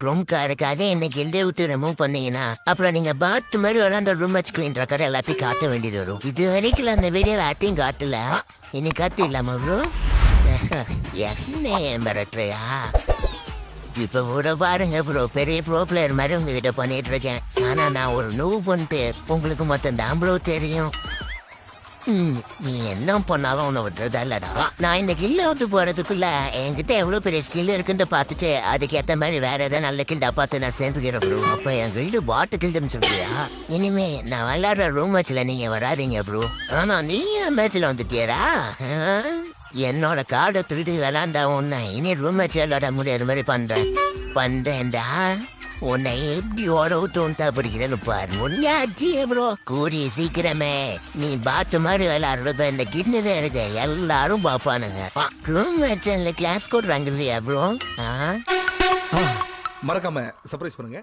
ரூம்காருக்காக இன்னைக்கு எழுதி விட்டு ரிமூவ் பண்ணீங்கன்னா அப்புறம் நீங்க பாத் மாதிரி வர அந்த ரூம் ஸ்கிரீன் ரெக்கார்ட் எல்லாத்தையும் காட்ட வேண்டியது வரும். இது வரைக்கும் அந்த வீடியோவில் யார்ட்டையும் காட்டல. இனி காட்டு இல்லாம ப்ரோ என்ன மிரட்டுறியா? இப்ப கூட பாருங்க ப்ரோ, பெரிய ப்ரோ பிளேயர் மாதிரி உங்ககிட்ட பண்ணிட்டு இருக்கேன். ஆனா நான் ஒரு நூ பண்ணிட்டு உங்களுக்கு மொத்தம் தான் ப்ரோ தெரியும். நீ என்ன பண்ணாலும் உன்னை விட்டுறதா இல்லடா. நான் இந்த கில்ல விட்டு போறதுக்குள்ள என்கிட்ட எவ்வளவு பெரிய ஸ்கில் இருக்குன்னு பார்த்துட்டு அதுக்கேற்ற மாதிரி வேற ஏதாவது நல்ல கில்டா பார்த்து நான் சேர்ந்துக்கிறேன் ப்ரோ. அப்ப என் கில்டு பாட்டு கில்டுன்னு சொல்றியா? இனிமே நான் விளையாடுற ரூம் மேட்ச்ல நீங்க வராதீங்க ப்ரோ. ஆனா நீ மேட்ச்ல வந்துட்டியடா. என்னோட கார்டை திருடி விளாண்டா உன்னை இனி ரூம் மேட்ச் விளையாட முடியாத மாதிரி பண்றேன்டா. உன்னை எப்படி ஓடவு தோண்டா பிடிக்கிறேன்னு பாரு. உன்னாச்சு ப்ரோ, கூடி சீக்கிரமே நீ பாத்து மாதிரி விளையாடுறப்ப இந்த கிட்னில இருக்க எல்லாரும் பாப்பானுங்க. ரூம் மேட்ச் கிளாஸ் கொடுறாங்க ப்ரோ. மறக்காம சர்ப்ரைஸ் பண்ணுங்க.